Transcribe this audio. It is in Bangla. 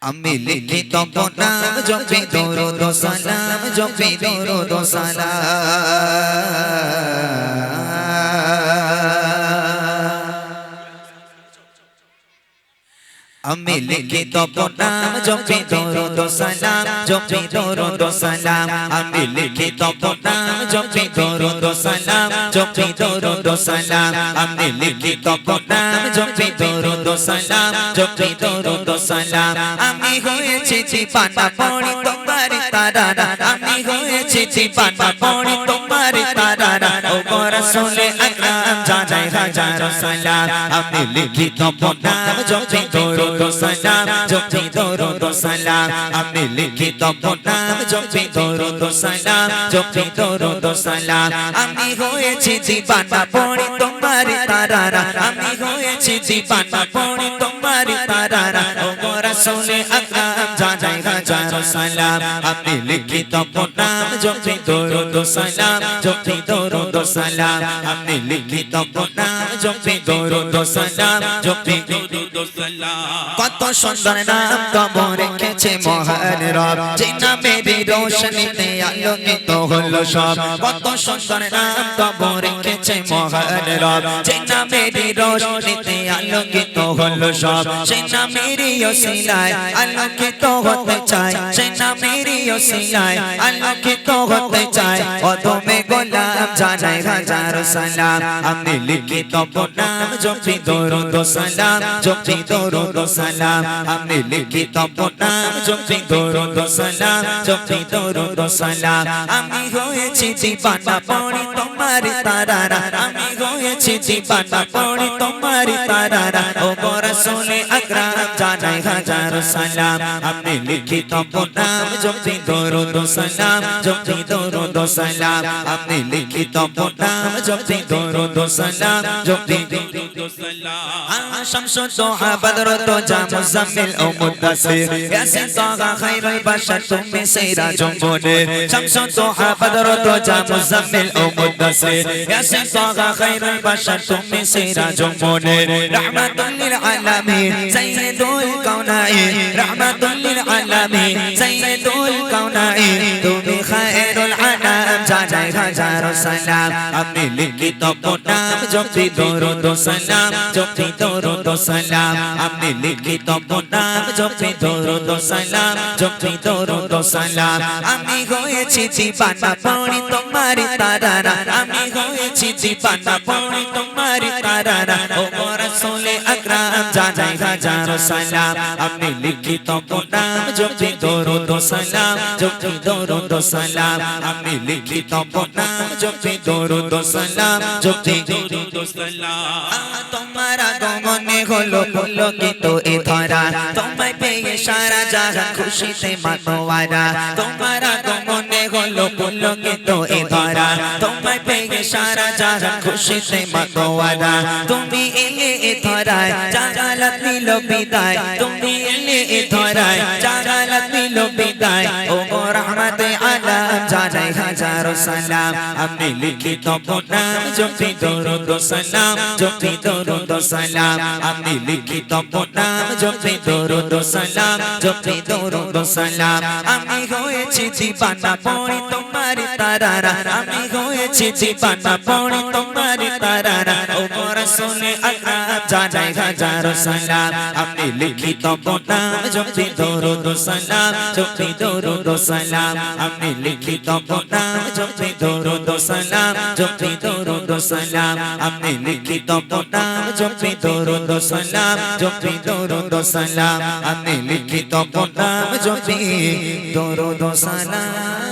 আমি লিখিত নাম জপি দরুদ সালাম জপি দরুদ সালাম আমি লিখিত নাম জপি দরুদ সালাম জপি দরুদ সালাম আমি লিখিত নাম জপি দরুদ সালাম জপি দরুদ সালাম আমি লিখিত নাম জপি দরুদ সালাম জপি দরুদ সালাম আমি হয়েছি দিবানা পড়ি তোমার তারারা আমি হয়েছি দিবানা পড়ি তোমার তারারা ও রাসূলে আকরাম জানাই হাজার সালাম আমি লিখিত নাম জপি দরুদ সালাম জপি দরুদ সালাম আমি লিখিত নাম জপি দরুদ সালাম জপি দরুদ সালাম আমি হয়েছি দিবানা পড়ি তোমার তারারা আমি হয়েছি দিবানা পড়ি তোমার তারারা ও রাসূলে আকরাম জানাই হাজার সালাম আমি লিখিত নাম জপি দরুদ সালাম জপি দরুদ সালাম আমি লিখিত নাম জপি দরুদ সালাম জপি দরুদ সালাম কত সুন্দর নাম কবর রেখেছে মহান রব যে নামেরই রোশনীতে আলোকিত হলো সব কত সুন্দর নাম কবর রেখেছে মহান রব যে নামেরই রোশনীতে আলোকিত হলো সব সেই নামেরই ওসিলায় আলোকিত হতে চাই সেই নামেরই ওসিলায় আলোকিত হতে চাই অদমে গোলাম জানাই হাজার সালাম আমি লিখিত নাম জপি দরুদ সালাম জপি দরুদ সালাম আমি লিখিত নাম জপি দরুদ সালাম জপি দরুদ সালাম আমি হয়েছি দিবানা পড়ি তোমার তারারা আমি হয়েছি দিবানা পড়ি তোমার তারারা ও রাসূলে আকরাম জানাই হাজার সালাম আমি লিখিত নাম জপি দরুদ সালাম জপি দরুদ সালাম আমি লিখিত নাম জপি দরুদ সালাম জপি দরুদ সালাম শামসুদ দোহা বদরুদ জা মুজাম্মিল ও মুদাসসির ইয়াসিন তাহা খায়রুল বাশার তুমি সিরাজুল মুনির শামসুদ দোহা বদরুদ জা মুজাম্মিল ও মুদাসসির ইয়াসিন তাহা খায়রুল বাশার তুমি সিরাজুল মুনির রাহমাতুল লিল আলামিন সাইয়্যিদুল কাওনাইন রাহমাতুল লিল আলামিন সাইয়্যিদুল কাওনাইন তুমি খায়রুল আনাম জানাই হাজার সালাম আমি লিখিত নাম জপি দরুদ সালাম জপি দরুদ সালাম আমি লিখিত নাম জপি দরুদ সালাম জপি দরুদ সালাম আমি হয়েছি দিবানা পড়ি তোমার তারারা আমি হয়েছি দিবানা পড়ি তোমার তারারা ও রাসূলে আকরাম জানাই হাজার সালাম আমি লিখিত নাম জপি দরুদ সালাম জপি দরুদ সালাম আমি লিখিত নাম জপি দরুদ সালাম জপি দরুদ সালাম তোমার আগমনে হলো পুলকিত এ ধরা তোমায় পেয়ে সারা জাহান খুশিতে মাতোয়ারা তোমার আগমনে হলো পুলকিত এ ধরা তোমায় পেয়ে সারা জাহান খুশিতে মাতোয়ারা তুমি এলে এ ধরায় জাগালাত নিল বিদায় তুমি এলে এ ধরায় জাগালাত নিল বিদায় ও রহমতে আলাম জানাই হাজার সালাম আমি লিখিত নাম জপি দরুদ সালাম জপি দরুদ সালাম আমি লিখিত নাম জপি দরুদ সালাম জপি দরুদ সালাম আমি হয়েছি দিবানা পড়ি তোমার তারারা আমি হয়েছি দিবানা পড়ি তোমার তারারা ও রাসূলে আকরাম জানাই হাজার সালাম আমি লিখিত নাম জপি দরুদ সালাম জপি দরুদ সালাম আমি লিখিত নাম জপি দরুদ সালাম জপি দরুদ সালাম আমি লিখিত নাম জপি দরুদ সালাম জপি দরুদ সালাম আমি লিখিত নাম জপি দরুদ সালাম